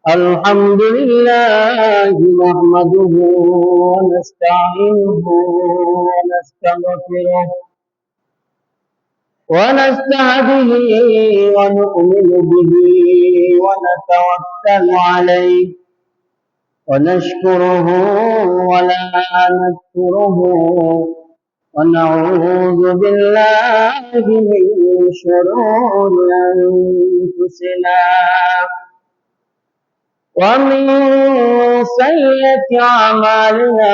الحمد لله نحمده ونستعينه ونستغفره ونستهديه ونؤمن به ونتوكل عليه ونشكره ولا نكفره ونعوذ بالله من شرور أنفسنا ومن سيئة أعمالنا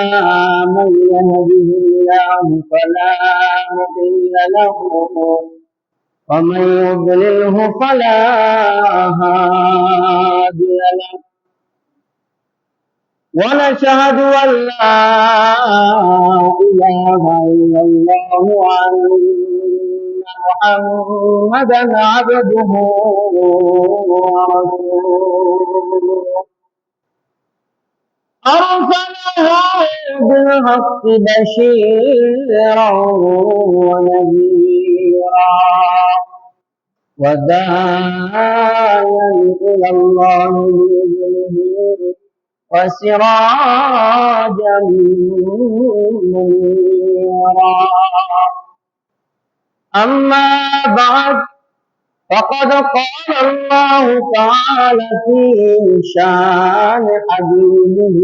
من يهده الله فلا مضل له ومن يضلله فلا هادي له ونشهد أن لا إله إلا الله وأن محمدا عبده ورسوله أرسله بالحق بشيرا ونذيرا وداعيا إلى الله بإذنه وسراجا منيرا أما بعد فقد قال الله تعالى في شان حبيبه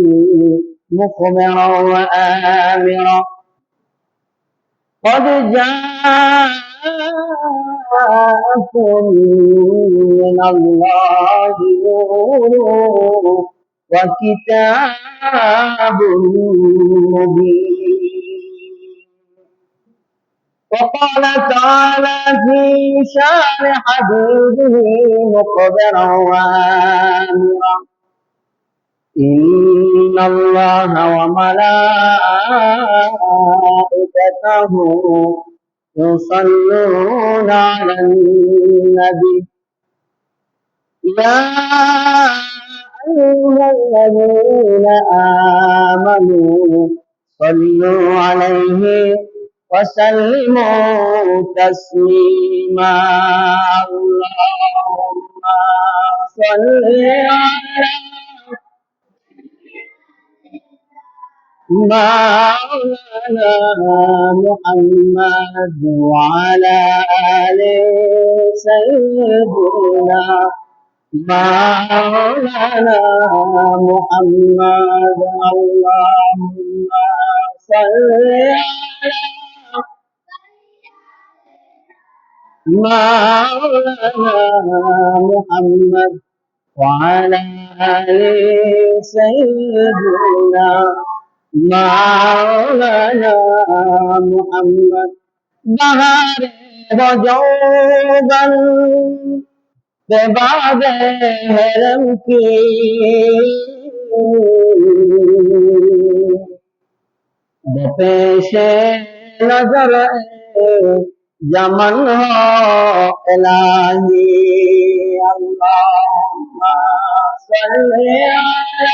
مخبرا وآمرا قد جاءكم من الله نور وكتاب مبين وقال تعالى في شان حبيبه مخبرا وآمرا إن الله وملائكته يصلون على النبي يا أيها الذين آمنوا صلوا عليه وسلموا تسليما اللهم صل على مولانا محمد وعلى آل سيدنا مولانا محمد اللهم صل على مولانا محمد وعلى آل سيدنا مولانا محمد بهار رجوبا بعد هرم کی بپیش نظر یمن ہو الہی اللہم صلی علی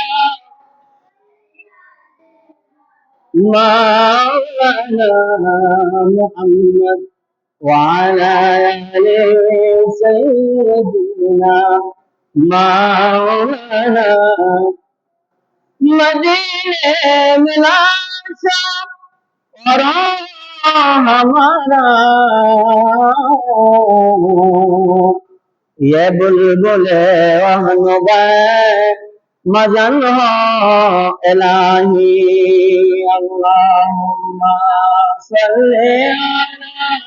مولانا محمد وعلى آل سيدنا مولانا مدینے ملا اور ہمارا یہ بلبل وہن مزن ہو الہی اللہم صلی علی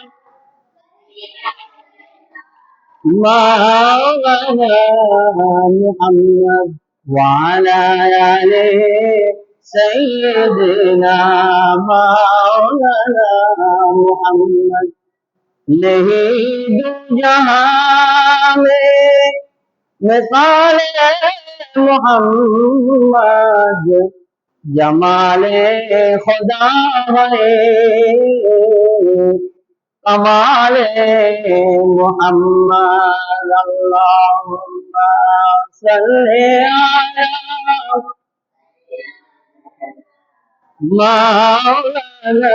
مولانا محمد وعلى آل سيدنا مولانا محمد نہیں دو جہاں میں مثال محمد جمال خدا ہے کمال محمد اللہم صلی علی مولانا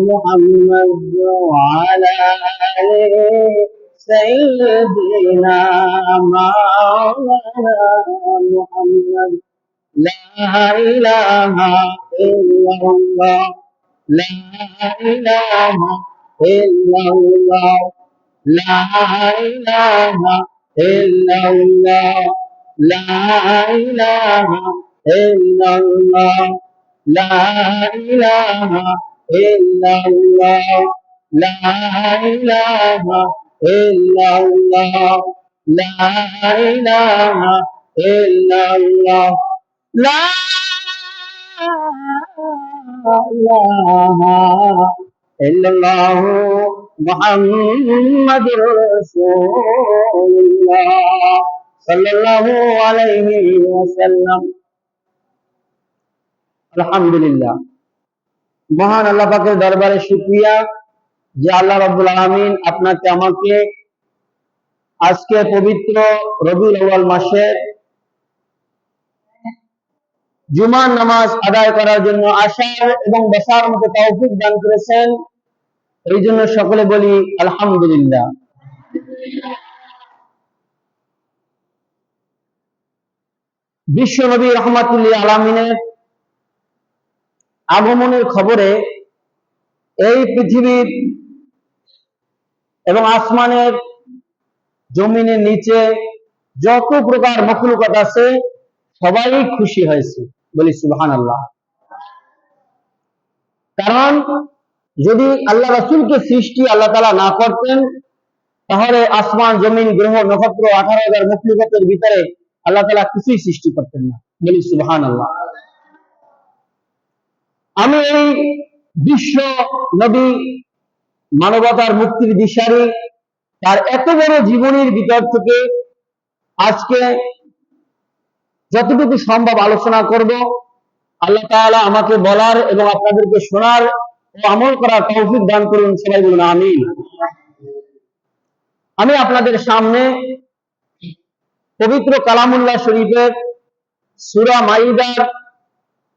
محمد وعلى آل سيدنا مولانا محمد لا إله إلا الله لا إله إلا الله لا إله إلا الله لا إله إلا الله لا إله إلا الله لا إله إلا الله لا إله إلا الله لا إله إلا الله محمد رسول الله صلى الله عليه وسلم আলহামদুলিল্লাহ মহান আল্লাহ পাকের দরবারে শুকরিয়া যে আল্লাহ রাব্বুল আলামিন আপনাকে আমাকে আজকে পবিত্র রবিউল আউয়াল মাসের জুমার নামাজ আদায় করার জন্য আসার এবং বসার মতো তৌফিক দান করেছেন এই জন্য সকলে বলি আলহামদুলিল্লাহ বিশ্ব নবী রাহমাতুল্লিল আলামিনের আগমনের খবরে এই পৃথিবীর এবং আসমানের জমিনের নিচে যত প্রকার মখলুকাত আছে সবাই খুশি হয়েছে বলি সুবহানাল্লাহ কারণ যদি আল্লাহ রাসূলকে সৃষ্টি আল্লাহ তাআলা না করতেন তাহলে আসমান জমিন গ্রহ নক্ষত্র 18,000 মখলুকাতের ভিতরে আল্লাহ তাআলা কিছুই সৃষ্টি করতেন না বলি সুবহানাল্লাহ আমি এই বিশ্ব নবী মানবতার মুক্তির দিশারি তার এত বড় জীবনের ভিতর থেকে আজকে যতটুকু সম্ভব আলোচনা করব আল্লাহ তাআলা আমাকে বলার এবং আপনাদেরকে শোনার ও আমল করার তৌফিক দান করুন সবাই বলুন আমিন আমি আপনাদের সামনে পবিত্র কালামুল্লাহ শরীফের সূরা মাইদার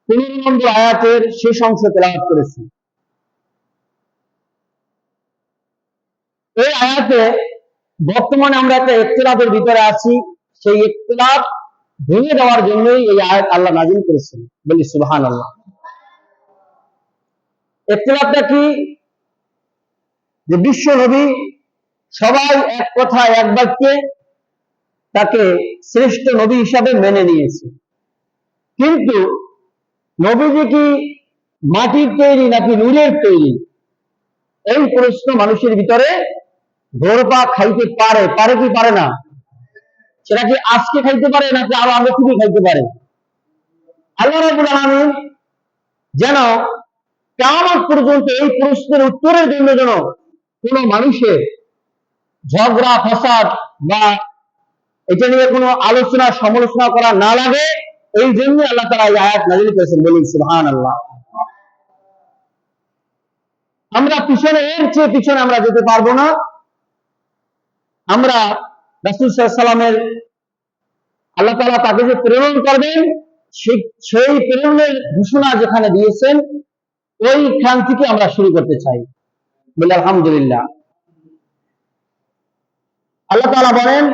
15 নম্বর আয়াতের শেষ অংশ তেলাওয়াত করেছি এই আয়াতে বর্তমানে আমরা একটা ইখতিলাফের ভিতরে আছি সেই ইখতিলাফ ভেঙে দেওয়ার জন্যই এই আয়াত আল্লাহ নাযিল করেছেন বলি সুবহানাল্লাহ ইখতিলাফটা কি যে বিশ্ব নবী সবাই এক কথা এক বাক্যে তাকে শ্রেষ্ঠ নবী হিসাবে মেনে নিয়েছে কিন্তু নবীজি কি মাটির তৈরি নাকি নূরের তৈরি এই প্রশ্ন মানুষের ভিতরে ঘোরপা খাইতে পারে পারে কি পারে না সেটা কি আজকে খাইতে পারে নাকি আরো আগে থেকে খাইতে পারে আল্লাহ রাব্বুল আলামিন যেন কিয়ামত পর্যন্ত এই প্রশ্নের উত্তরের জন্য যেন কোনো মানুষের ঝগড়া ফাসাদ বা এটা নিয়ে কোনো আলোচনা সমালোচনা করা না লাগে এই জন্য আল্লাহ তাআলা এই আয়াত নাযিল করেছেন বলি সুবহানাল্লাহ আমরা পিছনে এর চেয়ে পিছনে আমরা যেতে পারবো না আমরা রাসূল সাল্লাল্লাহু আলাইহি ওয়াসাল্লামের আল্লাহ তাআলা তাকে যে প্রেরণ করবেন সেই প্রেরণের ঘোষণা যেখানে দিয়েছেন ওইখান থেকে আমরা শুরু করতে চাই বলি আলহামদুলিল্লাহ আল্লাহ তাআলা বলেন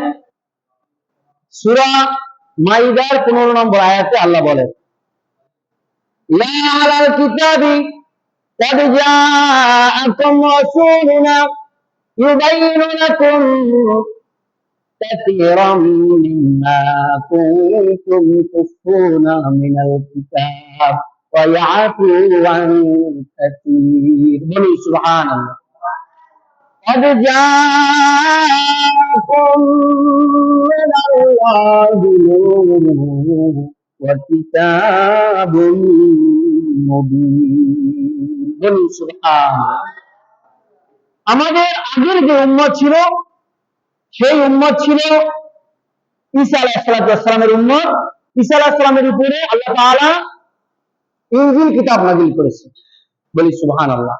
সূরা মাইদার 15 নম্বর আয়াতে আল্লাহ বলেন ইয়া আলাল কিতাবি قد جاءكم رسولنا يبين لكم كثيرا مما كنتم تخفون من الكتاب ويعفو عن كثير بني سبحان الله قد جاءكم من الله نور وكتاب مبين আমাদের আগের যে উম্মত ছিল সেই উম্মত ছিল ঈসা আলাইহিস সালামের উম্মত ঈসা আলাইহিস সালামের উপরে আল্লাহ তাআলা ইনজিল কিতাব নাযিল করেছেন বলি সুবহানাল্লাহ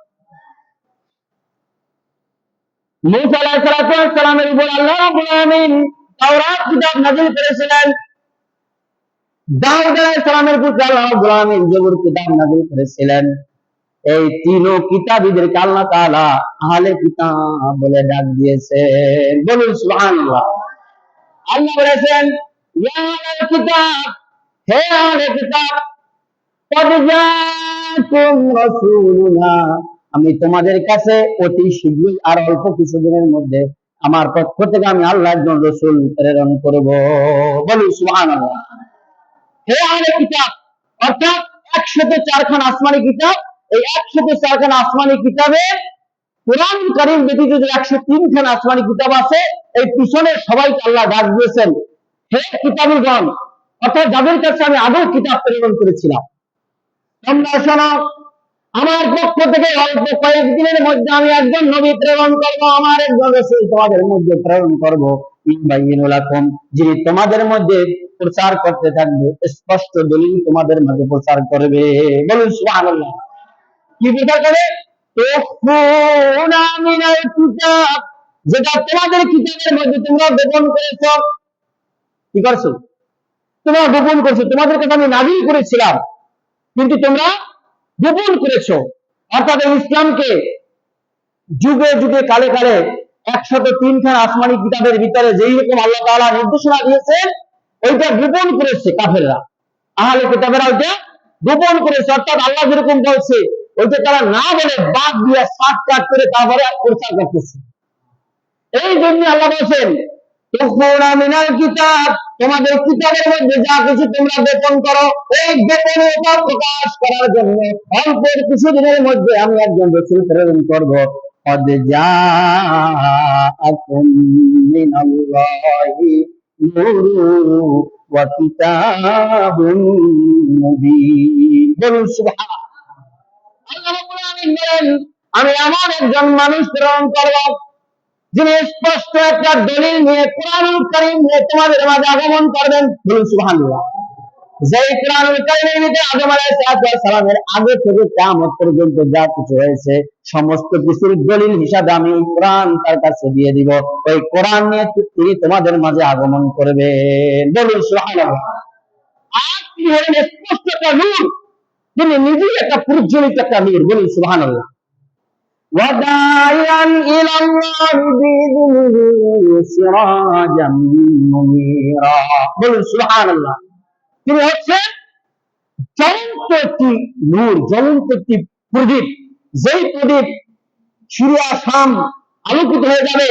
মূসা আলাইহিস সালামের উপর আল্লাহ রাব্বুল আলামিন তাওরাত কিতাব নাযিল করেছিলেন দাউদ আলাইহিস সালামের উপর আল্লাহ রাব্বুল আলামিন জবুর কিতাব নাযিল করেছিলেন এই তিন কিতাবীদেরকে আল্লাহ তাআলা আহলে কিতাব বলে ডাক দিয়েছেন। বলুন সুবহানাল্লাহ। আল্লাহ বলেছেন, ইয়া আহলাল কিতাব, হে আহলে কিতাব, কদ জাআকুম রাসূলুনা, আমি তোমাদের কাছে অতি শীঘ্রই আর অল্প কিছুদিনের মধ্যে আমার পক্ষ থেকে আমি আল্লাহ একজন রাসূল প্রেরণ করব। বলুন সুবহানাল্লাহ। হে আহলে কিতাব, অর্থাৎ 104 খান আসমানি কিতাব, এই 104 খান আসমানি কিতাবে কোরআন কারীম ব্যতীত যে 103 খান আসমানি কিতাব আছে, এই পিছনে সবাইকে আল্লাহ ডাক দিয়েছেন, হে কিতাবীগণ, অর্থাৎ যাদের কাছে আমি আগেও কিতাব প্রেরণ করেছিলাম, তোমরা শোনো, আমার পক্ষ থেকে অল্প কয়েকদিনের মধ্যে আমি একজন নবী প্রেরণ করবো, আমার একজন রাসূল তোমাদের মধ্যে প্রেরণ করবো, ইউবাইয়িনু লাকুম, যিনি তোমাদের মধ্যে প্রচার করতে থাকবে, স্পষ্ট দলিল তোমাদের মাঝে প্রচার করবে। বলুন সুবহানাল্লাহ। কি প্রচার করে? তুখফুনা মিনাল কিতাব, যেটা তোমাদের কিতাবের মধ্যে তোমরা গোপন করেছো। কি করছো? তোমরা গোপন করছো, তোমাদের কথা আমি নাযিল করেছিলাম কিন্তু তোমরা গোপন করেছো। অর্থাৎ ইসলামকে যুগে যুগে কালে কালে 103 খান আসমানি কিতাবের ভিতরে যেই রকম আল্লাহ তাআলা নির্দেশনা দিয়েছেন, ওইটা গোপন করেছে কাফেররা, আহলে কিতাবেরা ওইটা গোপন করেছে। অর্থাৎ আল্লাহ যেরকম বলছে ওইটা তারা না বলে বাদ দিয়ে শর্টকাট করে তারপরে প্রচার করতেছে। এই জন্য আল্লাহ বলেছেন, তুখফুনা মিনাল কিতাব, তোমাদের কিতাবের মধ্যে যা কিছু তোমরা গোপন করো, এই গোপনীয়তা প্রকাশ করার জন্য অল্প কিছুদিনের মধ্যে আমি একজন রাসূল প্রেরণ করব। قد جاءكم من الله نور وكتاب مبين। বলুন সুবহানাল্লাহ। আল্লাহ রাব্বুল আলামিন বলেন, আমি এমন একজন মানুষ প্রেরণ করব যিনি স্পষ্ট একটা দলিল নিয়ে কোরআনুল কারীম নিয়ে তোমাদের মাঝে আগমন করবেন। বলুন সুবহানাল্লাহ। যেই কোরআনুল কারীমের ভিতরে আদম আলাইহিস সালামের আগে থেকে কিয়ামত পর্যন্ত যা কিছু হয়েছে সমস্ত কিছুর দলিল হিসাবে আমি এই কোরআন তার কাছে দিয়ে দিব। ওই কোরআন নিয়ে তিনি তোমাদের মাঝে আগমন করবেন। বলুন সুবহানাল্লাহ। আর তিনি হলেন স্পষ্ট একটা নূর, যিনি নিজেই একটা প্রজ্বলিত একটা নূর। বলুন সুবহানাল্লাহ। وداعيا إلى الله بإذنه سراجا منيرا। বলুন সুবহানাল্লাহ। তিনি হচ্ছেন জ্বলন্ত একটি নূর, জ্বলন্ত একটি প্রদীপ, যেই প্রদীপ সূর্য শাম আলোকিত হয়ে যাবে,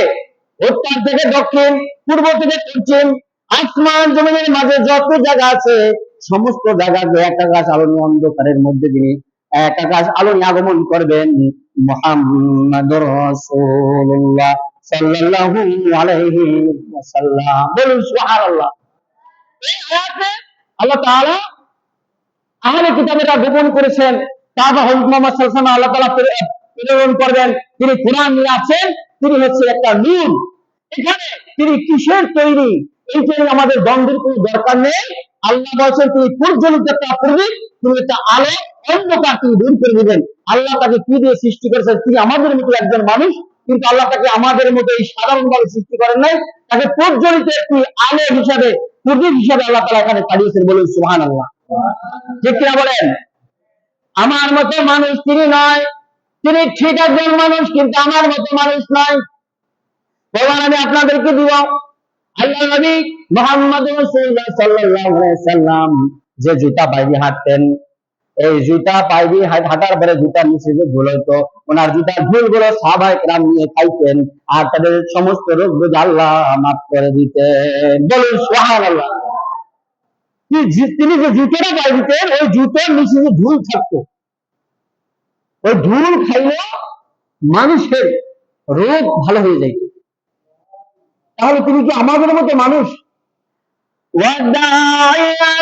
উত্তর থেকে দক্ষিণ, পূর্ব থেকে পশ্চিম, আসমান জমিনের মাঝে যত জায়গা আছে সমস্ত জায়গাকে এক আকাশ আলো নিয়ে অন্ধকারের মধ্যে যিনি এক আকাশ আলো নিয়ে আগমন করবেন, মুহাম্মাদুর রাসূলুল্লাহ সাল্লাল্লাহু আলাইহি ওয়াসাল্লাম। বলুন সুবহানাল্লাহ। এই আয়াতে আল্লাহ তাআলা আহলে কিতাবেরা গোপন করেছেন, তারপর হযরত মুহাম্মদ সাল্লাল্লাহু আলাইহি ওয়াসাল্লাম আল্লাহ তাআলা প্রেরণ করবেন, তিনি কোরআন নিয়ে আছেন, তিনি হচ্ছে একটা নূর। এখানে তিনি কিসের তৈরি, এই তৈরি আমাদের দ্বন্দ্বের কোনো দরকার নেই। আল্লাহ বলছেন তিনি প্রজ্বলিত একটা প্রদীপ, তিনি একটা আলো, অন্ধকার তিনি দূর করে দিবেন। আল্লাহ তাকে কি দিয়ে সৃষ্টি করেছেন? তিনি আমাদের মতো একজন মানুষ, কিন্তু আল্লাহ তাকে আমাদের মতো এই সাধারণভাবে সৃষ্টি করেন নাই, তাকে প্রজ্বলিত একটি আলো হিসাবে, প্রদীপ হিসাবে আল্লাহ তাআলা এখানে পাঠিয়েছেন। বলুন সুবহানাল্লাহ। ঠিক কিনা বলেন? আমার মতো মানুষ তিনি নয়, তিনি ঠিক একজন মানুষ কিন্তু আমার মতো মানুষ নয়। প্রমাণ আমি আপনাদেরকে দিব। আল্লাহ নবী মুহাম্মদ রাসূলুল্লাহ সাল্লাল্লাহু আলাইহি ওয়াসাল্লাম যে জুতা পায়ে দিয়ে হাঁটতেন, এই জুতা পায়ে দিয়ে হাঁটার পরে জুতার নিচে যে ধুল হতো, ওনার জুতার ধুলগুলো সাহাবায়ে কেরাম নিয়ে খাইতেন আর তাদের সমস্ত রোগ ব্যাধি আল্লাহ মাফ করে দিতেন। বলুন সুবহানাল্লাহ। তিনি যে জুতোটা পায়ে দিতেন, ওই জুতোর নিচে যে ধুল থাকতো, ওই ধুল খাইলে মানুষের রোগ ভালো হয়ে যায়। তাহলে তিনি কি আমাদের মতো মানুষ? وداعيا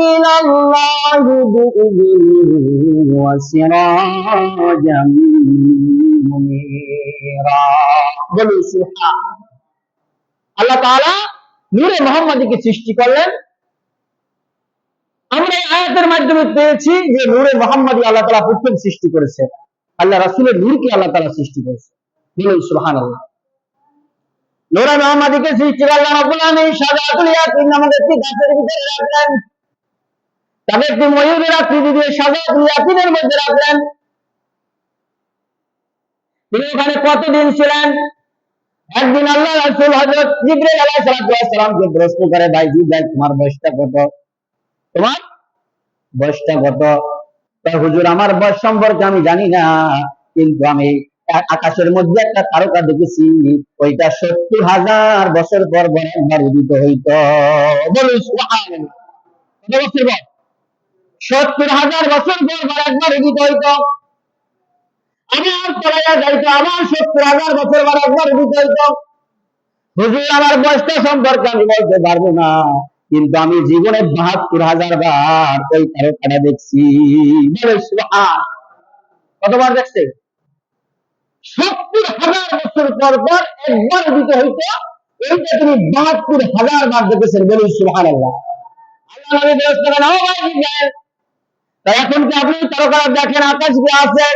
إلى الله بإذنه وسراجا منيرا। বলুন সুবহানাল্লাহ। আল্লাহ তাআলা নূরে মুহাম্মাদীকে সৃষ্টি করলেন। আমরা এই আয়াতের মাধ্যমে পেয়েছি যে নূরে মুহাম্মাদী আল্লাহ তাআলা প্রথম সৃষ্টি করেছেন, আল্লাহ রাসূলের নূরকে আল্লাহ তাআলা সৃষ্টি করেছেন। বলুন সুবহানাল্লাহ। নূরে মুহাম্মাদীকে সৃষ্টি করলেন রাব্বুল আলামিন শাজাতুল ইয়াকিন নামক একটি গাছের ভিতরে রাখলেন, তাকে একটি ময়ূরের আকৃতি দিয়ে শাজাতুল ইয়াকিনের মধ্যে রাখলেন। তিনি ওখানে কতদিন ছিলেন? একদিন আল্লাহ রাসূল হযরত জিবরাইল আলাইহিস সালামকে প্রশ্ন করে, ভাই জিবরাইল, তোমার বয়সটা কত? তোমার বয়সটা কত? হুজুর, আমার বয়স সম্পর্কে আমি জানি না, কিন্তু আমি আকাশের মধ্যে একটা তারকা দেখেছি, ওইটা 70,000 বছর পর পর একবার উদিত হইত। বলুন সুবহানাল্লাহ। কত বছর পর? 70,000 বছর পর পর একবার উদিত হইত। আবার পড়াইয়া যাইতো, আবার 70,000 বছর পর একবার উদিত হইত। হুজুর, আমার বয়সটা সম্পর্কে আমি বলতে পারবো না, কিন্তু আমি জীবনে 72,000 বার ওই তারকাটা দেখছি। বলে সুবহান। কতবার দেখছে? 70,000 বছর পর পর একবার উদিত হইত। এইটা তিনি 72,000 বার দেখেছেন। বলুন সুবহানাল্লাহ। আল্লাহ নবী প্রশ্ন করেন, ও ভাই জিবরাইল, তাই এখন কি আপনি তারকাটা দেখেন, আকাশ কি আছে?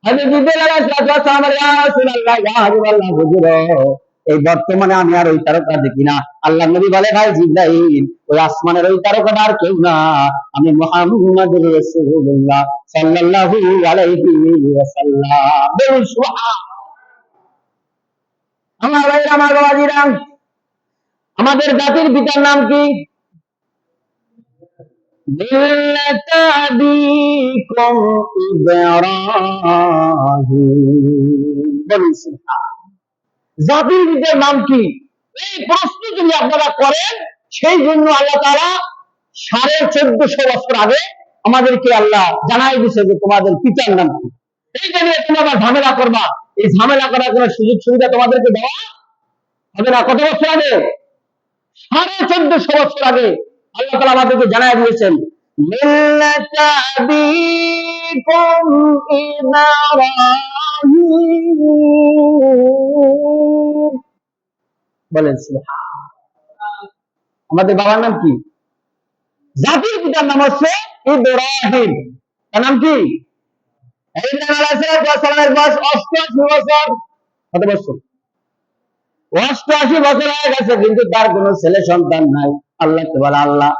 হযরত জিবরাইল আলাইহিস সালাম বলেন, ইয়া রাসূলুল্লাহ, ইয়া হাবিবাল্লাহ, হুজুর, এই বর্তমানে আমি আর ওই তারকা দেখি না। আল্লাহ নবী বলে, ভাই জিবরাইল, ওই আসমানের ওই তারকাটা আর কেউ না, আমি মুহাম্মদুর রাসূলুল্লাহ সাল্লাল্লাহু আলাইহি ওয়াসাল্লাম। বলুন সুবহান। আমার ভাইরা, আমার বাবাজিরা, আমাদের জাতির পিতার নাম কি? মিল্লাতা আবিকুম ইব্রাহিম। বলুন সুবহান। জাতির পিতার নাম কি? এই প্রশ্ন যদি আপনারা করেন, সেই জন্য আল্লাহ তাআলা 1450 বছর আগে আমাদেরকে আল্লাহ জানাই দিয়েছে যে তোমাদের পিতার নাম কি। এই জন্য তোমরা ঝামেলা করবা, এই ঝামেলা করার কোনো সুযোগ সুবিধা তোমাদেরকে দেওয়া হবে না। কত বছর আগে? 1450 বছর আগে আল্লাহ তাআলা আমাদেরকে জানাই দিয়েছেন, মিল্লাতা আবিকুম ইব্রাহিম। বলেন সুবহান। আমাদের বাবার নাম কি? জাতির পিতার নাম হচ্ছে ইব্রাহিম। তার নাম কি? ইব্রাহিম আলাইহিস সালামের বয়স 88 বছর। কত বছর? 88 বছর হয়ে গেছে, কিন্তু তার কোনো ছেলে সন্তান নাই। আল্লাহ কে বলে, আল্লাহ,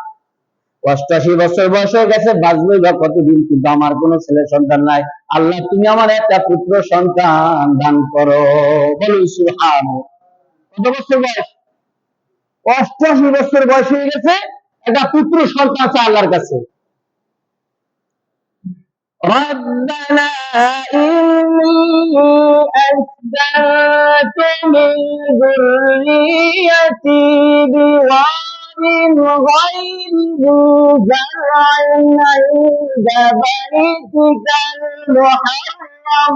88 বছর বয়স হয়ে গেছে, বাঁচবই বা কতদিন, কিন্তু আমার কোনো ছেলে সন্তান নাই। আল্লাহ, তুমি আমার একটা পুত্র সন্তান দান করো। বলুন সুবহান। কত বছর বয়স? 88 বছর বয়স হয়ে গেছে, একটা পুত্র সন্তান আছে আল্লাহর কাছে। ربنا إني أسكنت من ذريتي بواد غير ذي زرع عند بيتك المحرم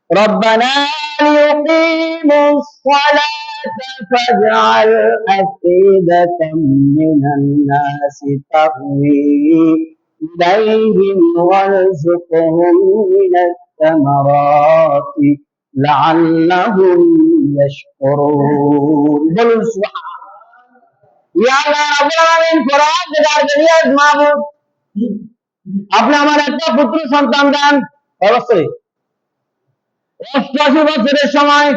ربنا ليقيموا الصلاة فاجعل أفئدة من الناس تهوي إليهم وارزقهم من الثمرات لعلهم يشكرون. বলুন সুবহান। ইয়া আল্লাহ রাব্বুল আলামিন, পরওয়ারদিগার দুনিয়ার মাবুদ, আপনি আমার একটা পুত্র সন্তান দেন। অবশ্যই 88 বছরের সময়,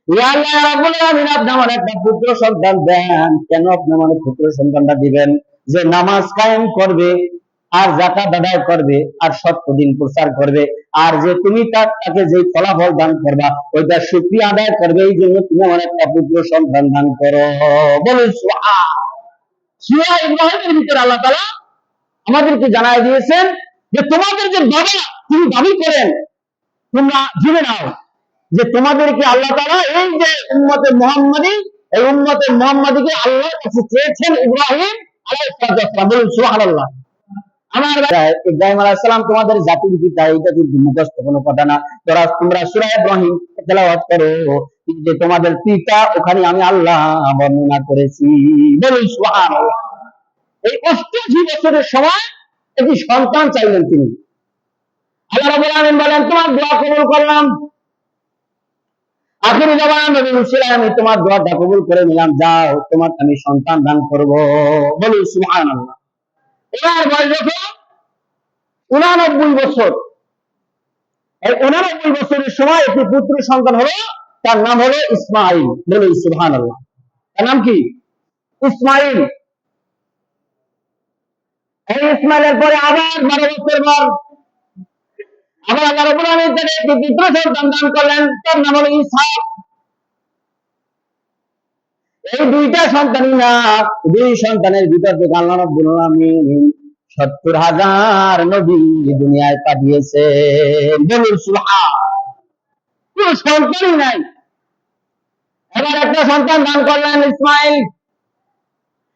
ইয়া আল্লাহ রাব্বুল আলামিন, আপনি আমার একটা পুত্র সন্তান দেন। কেন আপনি আমার পুত্র সন্তানটা দিবেন? যে নামাজ কায়েম করবে, আর যাকাত আদায় করবে, আর সত্যদিন প্রচার করবে, আর যে তুমি তাকে যে ফলাফল দান করবা ওইটা শুকরিয়া আদায় করবে, এই জন্য তুমি আমার একটা পুত্র সন্তান দান করো। বলুন সুবহান। সূরা ইব্রাহিমের ভিতরে আল্লাহ তাআলা আমাদেরকে জানাই দিয়েছেন যে তোমাদের যে বাবা তিনি দাবি করেন, তোমরা জেনে নাও যে তোমাদেরকে আল্লাহ তাআলা এই যে উম্মতে মুহাম্মাদী, এই উম্মতে মুহাম্মাদীকে আল্লাহর কাছে চেয়েছেন ইব্রাহিম আলাইহিস সালাম। বলুন সুবহানাল্লাহ। আমার ইব্রাহিম আলাইহিস সালাম তোমাদের জাতির পিতা, এটা কিন্তু মুখস্থ কোনো কথা না। তোমরা সূরা ইব্রাহিম তেলাওয়াত করো, যে তোমাদের পিতা ওখানে আমি আল্লাহ বর্ণনা করেছি। বলুন সুবহানাল্লাহ। এই 88 বছরের সময় একটি সন্তান চাইলেন তিনি। আল্লাহ রাব্বুল আলামিন বলেন, তোমার দোয়া কবুল করলাম। আখিরি জবান নবী মুসলিম, আমি তোমার দোয়াটা কবুল করে নিলাম, যাও তোমার আমি সন্তান দান করব। বলুন সুবহানাল্লাহ। এবার বয়স যখন 89 বছর, এই 89 বছরের সময় একটি পুত্র সন্তান হলো, তার নাম হলো ইসমাইল। বলুন সুবহানাল্লাহ। তার নাম কি? ইসমাইল। এই ইসমাইলের পরে আবার 12 বছর পর আবার আল্লাহ রাব্বুল আলামিন তাকে একটি পুত্র সন্তান দান করলেন, তার নাম হলো ইসহাক। এই দুইটা সন্তানই না, দুই সন্তানের ভিতর থেকে আল্লাহ রাব্বুল আলামিন 70,000 নবী দুনিয়ায় পাঠিয়েছেন। বলুন সুবহান। কোন সন্তানই নাই। এবার একটা সন্তান দান করলেন ইসমাইল।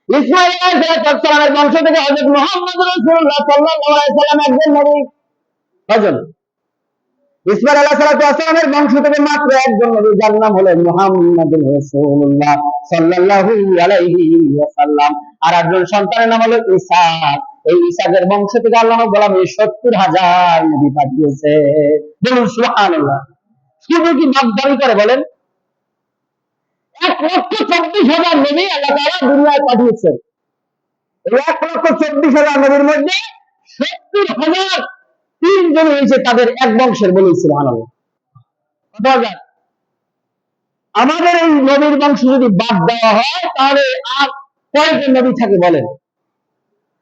ইসমাইল আলাইহিস সালামের বংশ থেকে হযরত মুহাম্মদ রাসূলুল্লাহ সাল্লাল্লাহু আলাইহি সাল্লাম একজন নবী। কয়জন? ইসমাইল আলাইহিস সালামের বংশ থেকে মাত্র একজন নবী, যার নাম হলো মুহাম্মদুর রাসূলুল্লাহ সাল্লাল্লাহু আলাইহি ওয়াসাল্লাম। আর একজন সন্তানের নাম হলো ইসহাক। এই ইসহাকের বংশ থেকে আল্লাহ রাব্বুল আলামিন 70,000 নবী পাঠিয়েছে। বলুন সুবহানাল্লাহ। শুধু কি বাপ দাবি করে বলেন? 1,24,000 নবী আল্লাহ তাআলা দুনিয়ায় পাঠিয়েছেন। এই 1,24,000 নবীর মধ্যে 70,000 তিনজন হয়েছে তাদের এক বংশের। বলুন সুবহানাল্লাহ। কত হাজার? আমাদের এই নবীর বংশ যদি বাদ দেওয়া হয় তাহলে আর কয়জন নবী থাকে বলেন?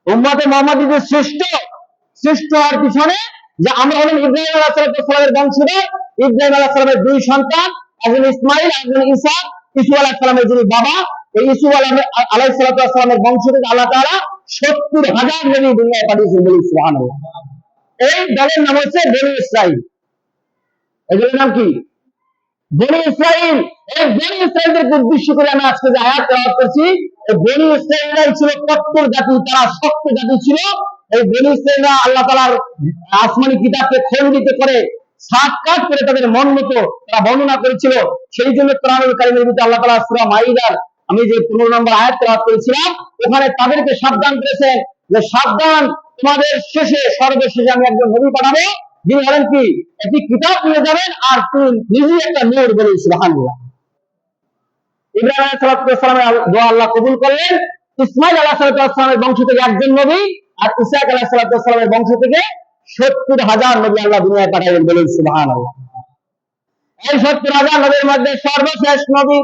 উম্মতে মুহাম্মাদীদের শ্রেষ্ঠ শ্রেষ্ঠ হওয়ার পিছনে যে আমরা হলেন ইব্রাহিম আলাইহিস সালামের বংশধর। ইব্রাহিম আলাইহিস সালামের দুই সন্তান, একজন ইসমাইল, একজন ইসহাক। ইসু আলাইহিস সালামের যিনি বাবা, এই ইসু আলাইহিস সালামের বংশ থেকে আল্লাহ তাআলা 70,000 নবী দুনিয়ায় পাঠিয়েছেন। বলি সুবহানাল্লাহ। এই দলের নাম হচ্ছে বনী ইসরাইল। এগুলোর নাম কি? বনী ইসরাইল। এই বনী ইসরাইলদেরকে উদ্দেশ্য করে আমি আজকে যে আয়াত তেলাওয়াত করছি, এই বনী ইসরাইলরাই ছিল কট্টর জাতি, তারা শক্ত জাতি ছিল। এই বনী ইসরাইলরা আল্লাহ তাআলার আসমানি কিতাবকে খণ্ডিত করে সাত কাট করে তাদের মন মতো তারা বর্ণনা করেছিল। সেই জন্য কোরআনুল কারীমের ভিতরে আল্লাহ তাআলা সূরা মাইদার আমি যে 15 নম্বর আয়াত তেলাওয়াত করেছিলাম, ওখানে তাদেরকে সাবধান করেছেন যে সাবধান, তোমাদের শেষে সর্বশেষে আমি একজন নবী পাঠাবো, যিনি হলেন কি একটি কিতাব নিয়ে যাবেন আর তিনি নিজে একটা নূর। বলে সুবহানাল্লাহ। ইব্রাহিম আলাইহিস সালামের দোয়া আল্লাহ কবুল করলেন। ইসমাইল আলাইহিস সালামের বংশ থেকে একজন নবী, আর ইসহাক আলাইহিস সালামের বংশ থেকে 70,000 নবী আল্লাহ দুনিয়ায় পাঠালেন। বলে সুবহানাল্লাহ। এই 70,000 নবীর মধ্যে সর্বশেষ নবী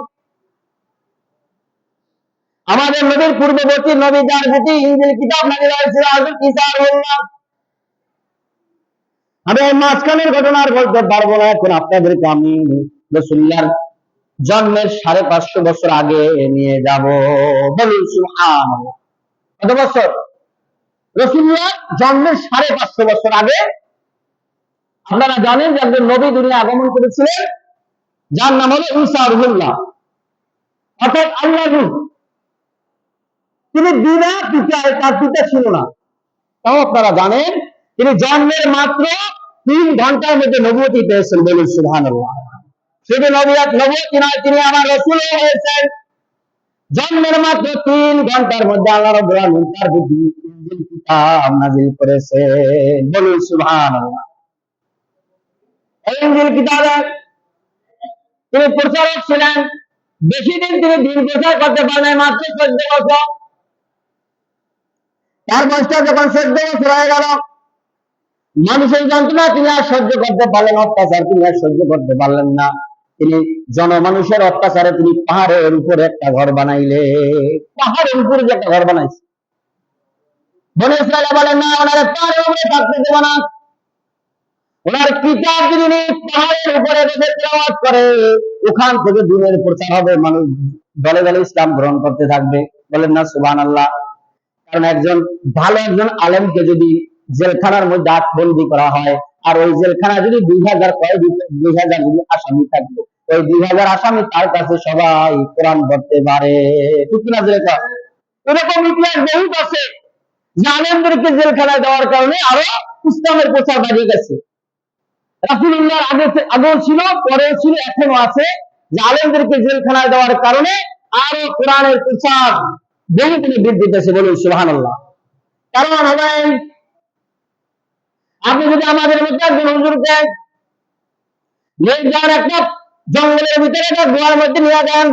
আমাদের নবীর পূর্ববর্তী নবী, যার প্রতি ইনজিল কিতাব নাযিল হয়েছিল, হযরত ঈসা আলাইহিসসালাম। আমি এই মাঝখানের ঘটনা আর বলতে পারবো না, এখন আপনাদেরকে আমি রাসূলুল্লাহর জন্মের 550 বছর আগে নিয়ে যাব। বলুন সুবহানাল্লাহ। কত বছর? রাসূলুল্লাহর জন্মের 550 বছর আগে আপনারা জানেন যে একজন নবী দুনিয়া আগমন করেছিলেন, যার নাম হলো ঈসা রুহুল্লাহ, অর্থাৎ আল্লাহর রূহ। তিনি বিনা পিতায়, তার পিতা ছিল না, তাও আপনারা জানেন তিনি জন্মের মাত্র 3 ঘন্টার মধ্যে নবুয়তি পেয়েছেন। বলুন সুবহানাল্লাহ। শুধু নবুয়তি নয়, তিনি আমার রাসূল হয়েছেন। জন্মের মাত্র 3 ঘন্টার মধ্যে আল্লাহ রাব্বুল আলামিন তার প্রতি ইনজিল কিতাব নাযিল করেছেন। বলুন সুবহানাল্লাহ। এই ইনজিল কিতাবে তিনি প্রচারক ছিলেন। বেশি দিন তিনি দিন প্রচার করতে পারেন, মাত্র 14 বছর। তার বয়সটা যখন 14 বছর হয়ে গেল, মানুষের যন্ত্রণা তিনি আর সহ্য করতে পারলেন, অত্যাচার তিনি আর সহ্য করতে পারলেন না। তিনি জনমানুষের অত্যাচারে তিনি পাহাড়ের উপরে একটা ঘর বানাইলে, পাহাড়ের উপরে যে একটা ঘর বানাইছে। বনী ইসরাইল বলেন না, ওনারা পাহাড়ের উপরে থাকতে দেব না। ওনার কিতাব যদি পাহাড়ের উপরে বসে তেলাওয়াত করে, ওখান থেকে দিনের প্রচার হবে, মানুষ দলে দলে ইসলাম গ্রহণ করতে থাকবে। বলেন না সুবহানাল্লাহ। কারণ একজন ভালো একজন আলেমকে যদি জেলখানার মধ্যে বন্দী করা হয়, আর ওই জেলখানা যদি 2,000 যদি আসামি থাকবে, ওই 2,000 আসামি তার কাছে সবাই কোরআন পড়তে পারে। ঠিক না? এরকম ইতিহাস বহুত আছে যে আলেমদেরকে জেলখানায় দেওয়ার কারণে আরো ইসলামের প্রচার বাড়িয়ে গেছে। রাসূলুল্লাহর আগেও ছিল, পরেও ছিল, এখনো আছে, যে আলেমদেরকে জেলখানায় দেওয়ার কারণে আরো কোরআনের প্রচার বহুগুণে বৃদ্ধি পেয়েছে। বলুন সুবহানাল্লাহ। কারণ হবেন, আপনি যদি আমাদের মধ্যে একজন হুজুরকে নিয়ে যান একটা জঙ্গলের ভিতরে একটা গুহার মধ্যে নিয়ে যান,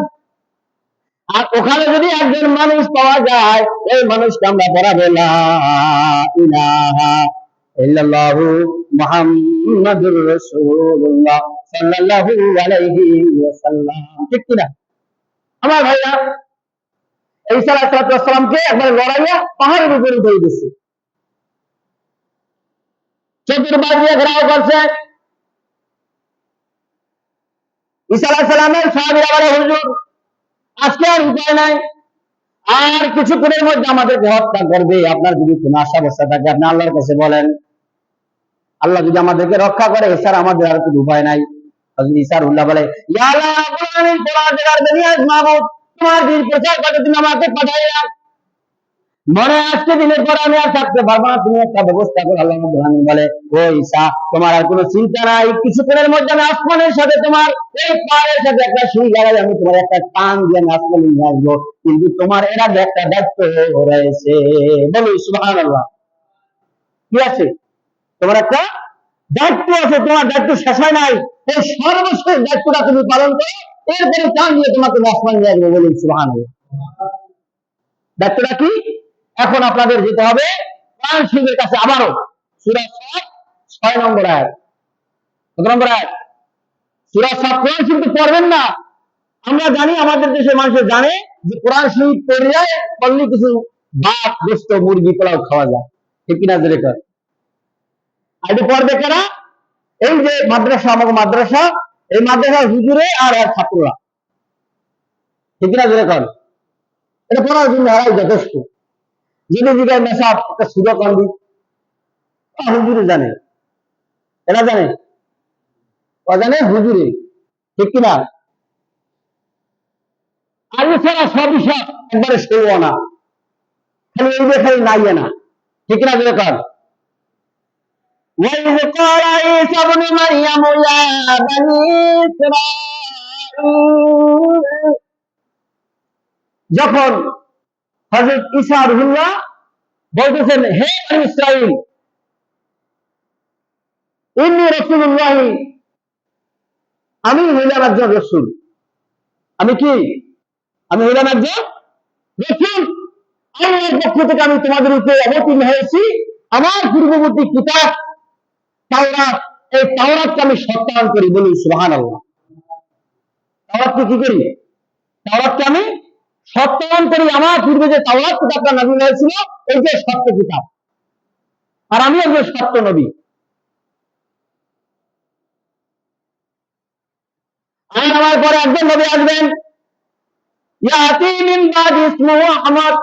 আর ওখানে যদি একজন মানুষ পাওয়া যায়, ওই মানুষকে আমরা পড়াবো লা ইলাহা ইল্লাল্লাহু মুহাম্মাদুর রাসূলুল্লাহ সাল্লাল্লাহু আলাইহি ওয়াসাল্লাম। ঠিক কিনা আমার ভাইরা? ঈসা আলাইহিস সালামকে একবার লড়াইয়া পাহাড়ের উপরে উঠে গেছে। চতুর্পাশ দিয়ে ঘেরাও করছে। ঈসা আলাইহিস সালামের সাহাবীরা বলে, হুজুর আজকে আর উপায় নাই, আর কিছুক্ষণের মধ্যে আমাদেরকে হত্যা করবে, আপনার যদি কোনো আশা ভরসা থাকে আপনি আল্লাহর কাছে বলেন, আল্লাহ যদি আমাদেরকে রক্ষা করে এছাড়া আমাদের আর কোনো উপায় নাই। হযরত ঈসা রুহুল্লাহ বলে, ইয়া আল্লাহ রাব্বুল আলামিন, তোমার দিন প্রচার করতে তুমি আমাকে পাঠাইলা, মনে আজকে দিনের পর আমি আর থাকতে পারবো না, তুমি একটা ব্যবস্থা করো। আল্লাহ রাব্বুল আলামিন বলে, ও ঈসা তোমার আর কোনো চিন্তা নাই, কিছুক্ষণের মধ্যে আমি আসমানের সাথে তোমার এই পায়ের সাথে একটা সুই লাগাই, আমি তোমার একটা টান দিয়ে আসমানে নিয়ে আসবো, কিন্তু তোমার এর আগে একটা দায়িত্ব রয়েছে। বলো সুবহানাল্লাহ। কি আছে? তোমার একটা দায়িত্ব আছে, তোমার দায়িত্ব শেষ হয় নাই, এই সর্বশেষ দায়িত্বটা তুমি পালন করো, এরপরে টান দিয়ে তোমাকে আসমান নিয়ে আসবো। বলুন সুবহানাল্লাহ। দায়িত্বটা কি? এখন আপনাদের যেতে হবে কোরআন শরীফের কাছে, আবারও সূরা সাদ 6 নম্বর আয়াত। কত নম্বর আয়াত? সূরা সাদ। কোরআন শরীফ পড়বেন না, আমরা জানি, আমাদের দেশের মানুষ জানে যে কোরআন শরীফ পড়লে পড়লে কিছু ভাত গোশত মুরগি পোলাও খাওয়া যায়, ঠিক কিনা জোরে কর? আর এটি পড়বে কারা? এই যে মাদ্রাসা, আমাকে মাদ্রাসা, এই মাদ্রাসার হুজুরে আর ছাত্ররা, ঠিক কিনা জোরে কর? এটা পড়ার জন্য হারাই যথেষ্ট। যিনি জিগায় নেশা একটা সুযোগ আনবি, হুজুরে জানে, এরা জানে, ও জানে হুজুরে, ঠিক কিনা? আর এছাড়া সব সব একবারে শুনবো না, খালি এই যে খালি নাই না, ঠিক কিনা জোরে কর? وإذ قال عيسى ابن مريم يا بني إسرائيل, যখন হযরত ঈসা রুহুল্লাহ বলতেছেন, হে বনি ইসরাইল, ইন্নী রাসূলুল্লাহ, আমি হইলাম একজন রাসূল। আমি কি? আমি হইলাম একজন রাসূল, আল্লাহর পক্ষ থেকে আমি তোমাদের উপরে অবতীর্ণ হয়েছি আমার পূর্ববর্তী কিতাব তাওরাত, এই তাওরাতকে আমি সত্যায়ন করি। বলুন সুবহানাল্লাহ। তাওরাতকে কি করি? তাওরাতকে আমি সত্যায়ন করি। আমার পূর্বে যে তাওরাত কিতাবটা নাযিল হয়েছিল, এই যে সত্য কিতাব, আর আমি একজন সত্য নবী। আর আমার পরে একজন নবী আসবেন, ইয়াতি মিন বাদি ইসমুহু আহমদ,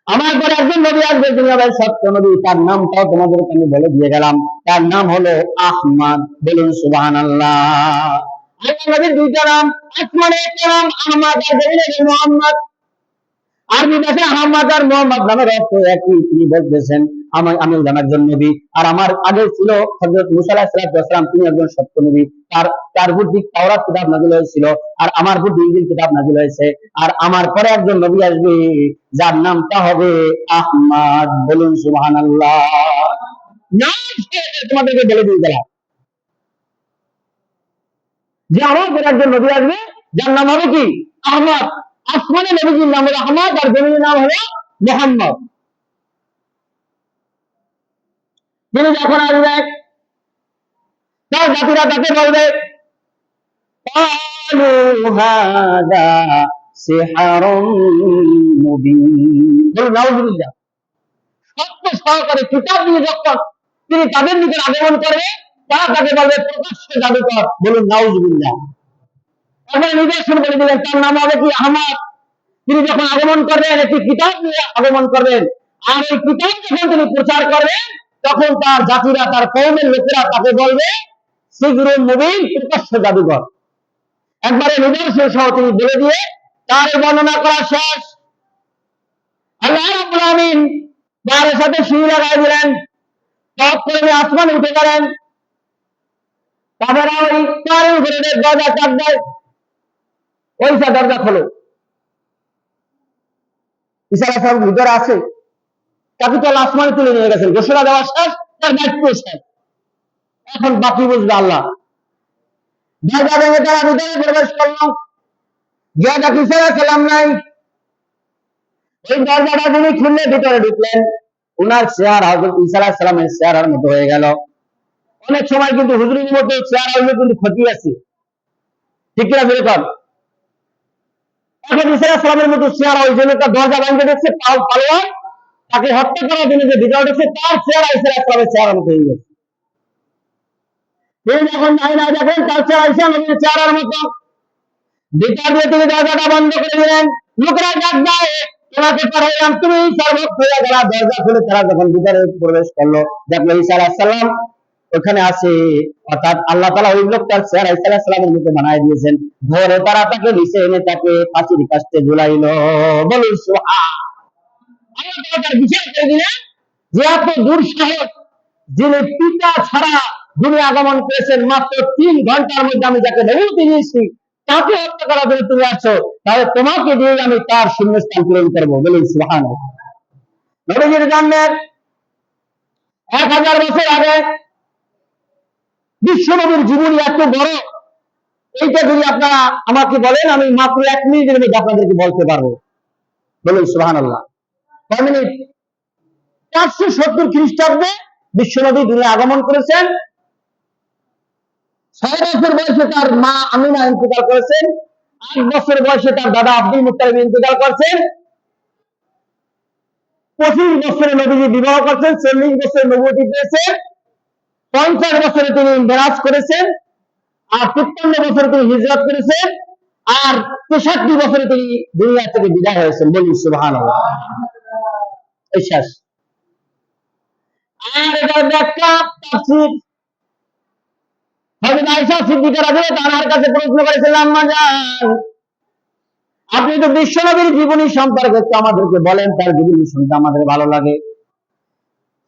আমার পরে একজন নবী আসবে, তিনি হবেন সত্য নবী, তার নামটাও তোমাদেরকে আমি বলে দিয়ে গেলাম, তার নাম হলো আহমদ। বলুন সুবহানাল্লাহ। আল্লাহ নবীর দুইটা নাম, আসমানে একটা নাম আহমদ, আর জমিনে মুহাম্মদ। আরবি ভাষায় আহমদ আর মুহাম্মদ নামের অর্থ একই। তিনি বলতেছেন আমি হলাম একজন নবী, আর আমার আগে ছিল হযরত মুসা আলাইহিস সালাম, তিনি একজন সত্য নবী, তার বুদ্ধি তাওরাত কিতাব নাযিল হয়েছিল, আর আমার বুদ্ধি ইনজিল কিতাব নাযিল হয়েছে, আর আমার পরে একজন নবী আসবে যার নামটা হবে আহমদ। বলুন সুবহানাল্লাহ। নাম তোমাদেরকে বলে দিয়ে গেলাম যে আমার পরে একজন নবী আসবে যার নাম হবে কি? আহমদ। আসমানে নবীজির নাম হলো আহমদ, আর জমিনের নাম হলো মুহাম্মদ। তিনি যখন আসবে তার জাতিরা তাকে বলবে, قالوا هذا سحر مبين। বলুন নাউযুবিল্লাহ। সত্য সহকারে কিতাব নিয়ে যখন তিনি তাদের নিকট আগমন করবে, তারা তাকে বলবে প্রকাশ্য জাদুকর। বলুন নাউযুবিল্লাহ। তারপরে নিদর্শন বলে দিলেন, তার নাম হবে কি? আহমদ। তিনি যখন আগমন করবেন একটি কিতাব নিয়ে আগমন করবেন, আর এই কিতাব যখন তিনি প্রচার করবেন, তখন তার জাতিরা, তার কওমের লোকেরা তাকে বলবে সিহরুন মুবিন, প্রকাশ্য জাদুকর। একবারে নিদর্শন সহ তিনি বলে দিয়ে তার বর্ণনা করা শেষ। আল্লাহ রাব্বুল আলামিন তার সাথে সুই লাগাই দিলেন, টপ করে আসমানে উঠে গেলেন। তারপরে ওই তার উপরে দরজা চাপ দেয়, ওই দরজা খোলো। ঈসা আলাইহিস সালাম ভিতরে আছে, তাকে তো আসমানে তুলে নিয়ে গেছেন, ঘোষণা দেওয়া শেষ, তার দায়িত্ব শেষ। এখন বাকি বুঝবে আল্লাহ। দরজা ভেঙে তারা ভিতরে প্রবেশ করলাম, গিয়ে দেখি ঈসা আলাইহিস সালাম নাই। এই দরজাটা তিনি খুললে ভিতরে ঢুকলেন, উনার চেহারা হযরত ঈসা আলাইহিস সালামের চেহারার মতো হয়ে গেল। অনেক সময় কিন্তু হুজুরের মতো চেহারা হইলে কিন্তু ক্ষতি আছে, ঠিক কিনা যেরকম? এখন ঈসা আলাইহিস সালামের মতো চেহারা, ওই জন্য তার দরজা ভাঙতে দেখছে পালোয়ান, তাকে হত্যা করার জন্য যে বিজয় উঠেছে তার চেহারা ঈসা আলাইহিস চেহারার মতো হয়ে গেছে। তিনি যখন আয়নায় দেখেন তার চেহারা ঈসা নবীর চেহারার মতো। ভিতর দিয়ে তিনি দরজাটা বন্ধ করে দিলেন। লোকেরা ডাক দেয়, তোমাকে পাঠাইলাম, তুমি ঈসার ভক্ত হয়ে গেলা। দরজা খুলে তারা যখন ভিতরে প্রবেশ করলো, দেখলো ঈসা আলাইহিস সালাম ওখানে আছে। অর্থাৎ আল্লাহ তাআলা ওই লোকটার চেহারা ঈসা আলাইহিস সালামের মতো বানায় দিয়েছেন। ধরে তারা তাকে নিচে এনে তাকে ফাঁসির কাস্টে ঝুলাইলো। বলুন সুবহান। আল্লাহ তাআলা তার বিচার করে দিলেন যে এত দুঃসাহস, যিনি পিতা ছাড়া দুনিয়া আগমন করেছেন মাত্র 3 ঘন্টার মধ্যে আমি যাকে নবুয়ত দিয়েছি তাকে হত্যা করার জন্য তুমি আসছো, তাহলে তোমাকে দিয়ে আমি তার শূন্যস্থান পূরণ করবো। বলুন সুবহানাল্লাহ। নবীজির জন্মের 1000 বছর আগে বিশ্ব নবীর জীবনী এত বড়, এইটা যদি আপনারা আমাকে বলেন আমি মাত্র 1 মিনিটের মধ্যে আপনাদেরকে বলতে পারবো। বলুন সুবহানাল্লাহ। কয় মিনিট? 470 খ্রিস্টাব্দে বিশ্ব নবী দুনিয়া আগমন করেছেন। 6 বছর বয়সে তার মা আমিনা ইন্তেকাল করেছেন। 8 বছর বয়সে তার দাদা আব্দুল মুত্তালিব ইন্তেকাল করেছেন। 25 বছরে নবীজি বিবাহ করছেন। 40 বছরে নবুয়ত পেয়েছেন। 50 বছরে তিনি মেরাজ করেছেন। আর 53 বছরে তিনি হিজরত করেছেন। আর 63 বছরে তিনি দুনিয়া থেকে বিদায় হয়েছেন। বলুন সুবহানাল্লাহ। এই শেষ। আর এটার ব্যাখ্যা তাফসীর হযরত আয়েশা সিদ্দিকা রাদিয়াল্লাহু তাআলার কাছে প্রশ্ন করেছিলেন, আম্মা জান আপনি তো বিশ্ব নবীর জীবনী সম্পর্কে একটু আমাদেরকে বলেন, তার জীবনী শুনতে আমাদের ভালো লাগে।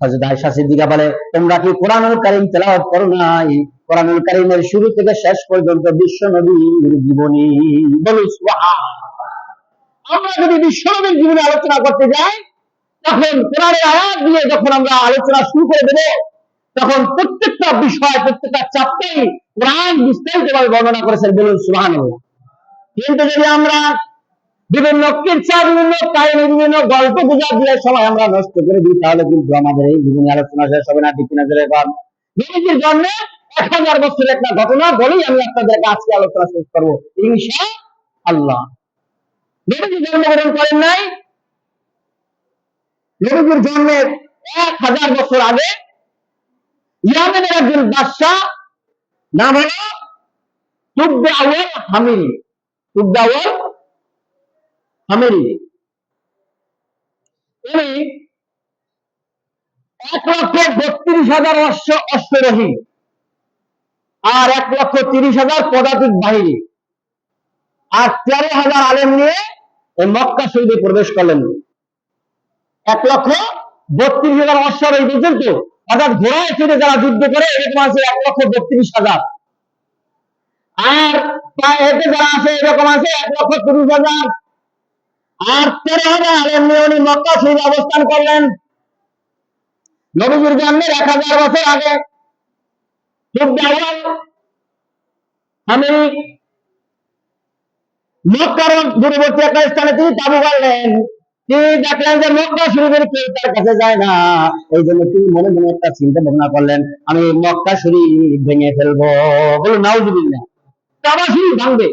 হযরত আয়েশা সিদ্দিকা বলে, তোমরা কি কোরআনুল কারীম তেলাওয়াত করো নাই? কোরআনুল কারীমের শুরু থেকে শেষ পর্যন্ত বিশ্ব নবীর জীবনী। বলুন সুবহানাল্লাহ। আমরা যদি বিশ্ব নবীর জীবনী আলোচনা করতে যাই, তখন কোরআনের আয়াত দিয়ে যখন আমরা আলোচনা শুরু করে দেব, তখন প্রত্যেকটা বিষয়, প্রত্যেকটা চ্যাপ্টারে কোরআন বিস্তারিতভাবে বর্ণনা করেছেন। বলুন সুবহানাল্লাহ। কিন্তু যদি আমরা বিভিন্ন কিচ্ছা, বিভিন্ন কাহিনী, বিভিন্ন গল্প গুজব দিয়ে সময় আমরা নষ্ট করে দিই, তাহলে কিন্তু আমাদের এই জীবনী আলোচনা শেষ হবে না। ঠিক কিনা জোরে বলেন। নবীজির জন্মে 1000 বছরের একটা ঘটনা বলেই আমি আপনাদেরকে আজকে আলোচনা শেষ করবো ইনশাআল্লাহ। নবীজি জন্মগ্রহণ করেন নাই। নবীজির জন্মের 1000 বছর আগে ইয়ামেনের একজন বাদশাহ, নাম হলো তুববে আউয়াল হামিরি। তুববে আউয়াল হামিরি উনি 1,32,000 অশ্বারোহী আর 1,30,000 পদাতিক বাহিনী আর 13,000 আলেম নিয়ে মক্কা শরীফে প্রবেশ করলেন। 1,32,000 অশ্বারোহী, বুঝছেন তো? অর্থাৎ ঘোড়ায় চড়ে যারা যুদ্ধ করে এরকম আছে 1,32,000, আর পায়ে হেঁটে যারা আছে এরকম আছে 1,30,000, আর 13,000 আলেম নিয়ে উনি মক্কা শরীফে অবস্থান করলেন। নবীজির জন্মের 1000 বছর আগে তুববে আউয়াল হামিরি মক্কার দূরবর্তী একটা স্থানে তিনি তাবু গাড়লেন। তিনি দেখলেন যে মক্কা শরীফের কেউ তার কাছে যায় না। এই জন্য তিনি মনে মনে একটা চিন্তা ভাবনা করলেন, আমি মক্কা শরীফ ভেঙে ফেলবো। বলুন নাউজুবিল্লাহ। কাবা শরীফ ভাঙবে,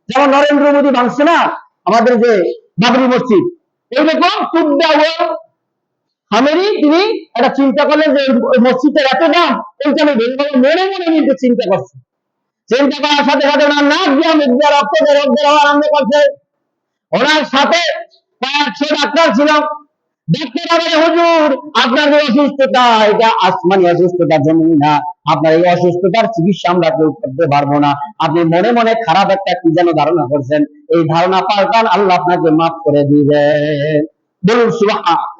যেমন নরেন্দ্র মোদী ভাঙছে না আমাদের যে বাবরি মসজিদ, এইরকম তুববে আউয়াল হামিরি তিনি একটা চিন্তা করলেন যে মসজিদের এত দাম, এইটা আমি ভেঙে ফেলবো। মনে মনে কিন্তু চিন্তা করছে। চিন্তা করার সাথে সাথে ওনার নাক দিয়ে মুখ দিয়ে রক্ত বের হওয়া আরম্ভ করছে। ওনার সাথে 500 ডাক্তার ছিল। ডাক্তার বলে, হুজুর আপনার যে অসুস্থতা এটা আসমানি অসুস্থতা, জমি না। আপনার এই অসুস্থতার চিকিৎসা আমরা কেউ করতে পারবো না। আপনি মনে মনে খারাপ একটা কি যেন ধারণা করছেন, এই ধারণা পাল্টান, আল্লাহ আপনাকে মাফ করে দিবেন। বলুন সুবহানাল্লাহ।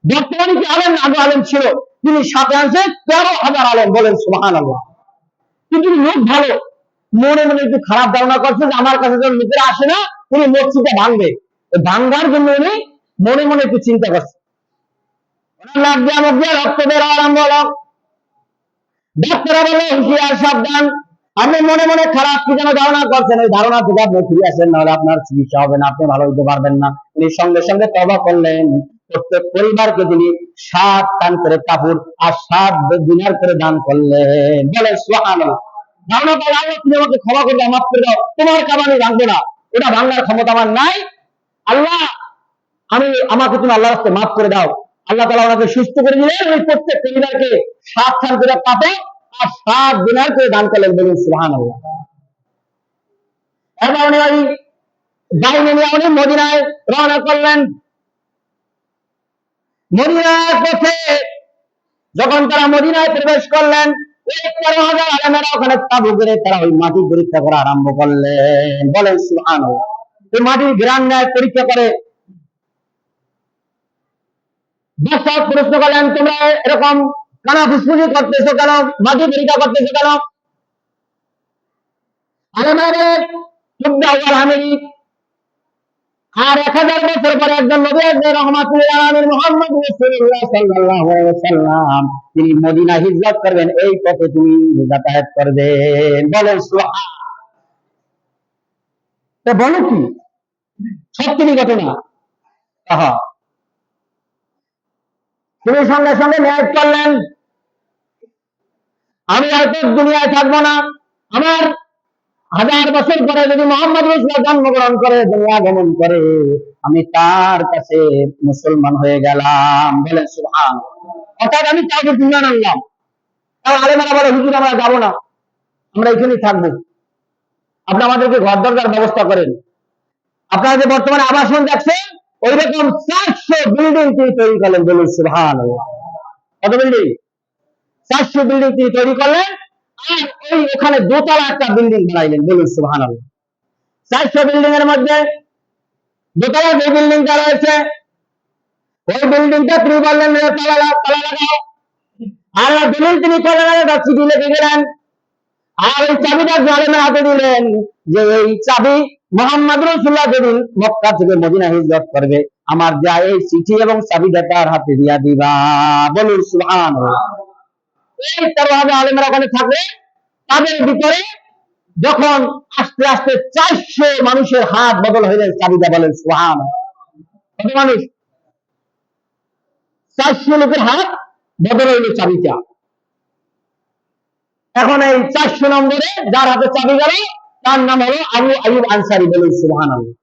বর্তমানে কি আলেম? আগে আলেম ছিল, তিনি সাথে আনছে 13,000 আলেম। বলেন সুবহানাল্লাহ। কিন্তু লোক ভালো, মনে মনে একটু খারাপ ধারণা করছে যে আমার কাছে যখন লোকেরা আসে না, উনি মসজিদে ভাঙবে। ভাঙ্গার জন্য উনি মনে মনে একটু চিন্তা করছে। ওনার নাক দিয়ে মুখ দিয়ে রক্ত বের হওয়া আরম্ভ হলো। ডাক্তাররা বলে, হুঁশিয়ার, সাবধান, আপনি মনে মনে খারাপ কি যেন ধারণা করছেন, এই ধারণা থেকে আপনি ফিরে আসেন, নাহলে আপনার চিকিৎসা হবে না, আপনি ভালো হইতে পারবেন না। উনি সঙ্গে সঙ্গে তওবা করলেন। প্রত্যেক পরিবারকে তিনি 7 টান করে কাপড় আর 7 দিনার করে দান করলেন। বলে সুবহানাল্লাহ। ধারণা করলে, আল্লাহ তুমি আমাকে ক্ষমা করে দাও, মাফ করে দাও, তোমার কাবা আমি ভাঙবো না, এটা ভাঙার ক্ষমতা আমার নাই। আল্লাহ আমাকে তুমি আল্লাহর রাস্তায় মাফ করে দাও। আল্লাহ তাআলা ওনাকে সুস্থ করে দিলেন। ওই প্রত্যেক দিনারকে 7 খান করে কাটে আর 7 দিনার করে দান করলেন। বলুন সুবহানাল্লাহ। এবার উনি ওই বাহিনী নিয়ে উনি মদিনায় রওনা করলেন। মদিনার পথে যখন তারা মদিনায় প্রবেশ করলেন, ওই 13,000 আলেমেরা ওখানে তাবু করে তারা ওই মাটি পরীক্ষা করা আরম্ভ করলেন। বলেন সুবহানাল্লাহ। ওই মাটির ঘ্রাণ নেয়, পরীক্ষা করে। দর্শক প্রশ্ন করলেন, তোমরা এরকম কানা ফুসফুসি করতেছো কেন, মাটি পরীক্ষা করতেছো কেন? আলেমের 14,000 আমিরি আর 1000 বছর পরে একজন নবী আসবে, রাহমাতুল আলামিন মুহাম্মদ রাসূলুল্লাহ সাল্লাল্লাহু আলাইহি ওয়াসাল্লাম। তিনি মদিনা হিজরত করবেন, এই পথে তুমি যাতায়াত করবেন। বলেন সুবহানাল্লাহ। তো বলো কি সত্যি ঘটনা? আহা, তিনি সঙ্গে সঙ্গে নিয়াত করলেন, আমি হয়তো দুনিয়ায় থাকবো না, আমার 1000 বছর পরে যদি মোহাম্মদ রাসূল জন্মগ্রহণ করে, দুনিয়া গমন করে, আমি তার কাছে মুসলমান হয়ে গেলাম। বলেন সুবহানাল্লাহ। অর্থাৎ আমি তাওহীদ ঈমান আনলাম। তাও আলেমেরা বলে, হুজুর আমরা যাবো না, আমরা এখানেই থাকবো। আপনি আমাদেরকে ঘর দরকার ব্যবস্থা করেন। আপনারা যে বর্তমানে আবাসন দেখছেন, ওই রকম 400 বিল্ডিং তিনি তৈরি করলেন। বলুন সুবহানাল্লাহ। কত বিল্ডিং? 400 বিল্ডিং তিনি তৈরি করলেন। আর ওই ওখানে দোতলা একটা বিল্ডিং বানাইলেন। বলুন সুবহানাল্লাহ। 400 বিল্ডিং এর মধ্যে দোতলা যে বিল্ডিংটা রয়েছে, ওই বিল্ডিংটা তিনি বললেন তালা লাগাও। আর দলিল তিনি করলেন, চিঠি লিখে গেলেন। আর ওই চাবিটা জালেমের হাতে দিলেন, যে এই চাবি মুহাম্মদ রাসূলুল্লাহ যেদিন মক্কা থেকে মদিনা হিজরত করবে, আমার যা এই চিঠি এবং চাবিটা তার হাতে দিয়া দিবা। বলুন সুবহানাল্লাহ। এই 13,000 আলেমেরা ওখানে থাকবে। তাদের ভিতরে যখন আস্তে আস্তে 400 মানুষের হাত বদল হইলেন চাবিটা। বলেন সুবহানাল্লাহ। কত মানুষ? 400 লোকের হাত বদল হইল চাবিটা। এখন এই 400 নম্বরে যার হাতে চাবি গেল, তার নাম হলো আবু আইয়ুব আনসারী। বলুন সুবহানাল্লাহ।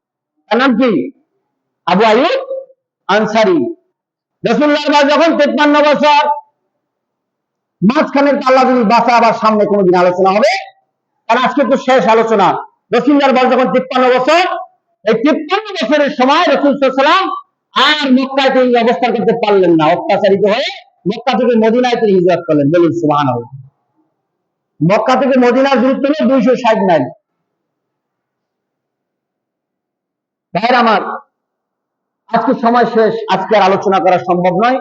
তার নাম কি? আবু আইয়ুব আনসারী। রাসূলুল্লাহর বয়স যখন 53 বছর, মাঝখানের আল্লাহ যদি বাঁচা, আবার সামনে কোনোদিন আলোচনা হবে, কারণ আজকে তো শেষ আলোচনা। রাসূলুল্লাহর বয়স যখন 53 বছর, এই 53 বছরের সময় রাসূল সাল্লাল্লাহু আলাইহি ওয়াসাল্লাম আর মক্কায় তিনি অবস্থান করতে পারলেন না। অত্যাচারিত হয়ে মক্কা থেকে মদিনায় তিনি হিজরত করলেন। বলুন সুবহানাল্লাহ। মক্কা থেকে মদিনার দূরত্ব হলো 260 মাইল। ভাইরা আমার, আজকে সময় শেষ, আজকে আর আলোচনা করা সম্ভব নয়।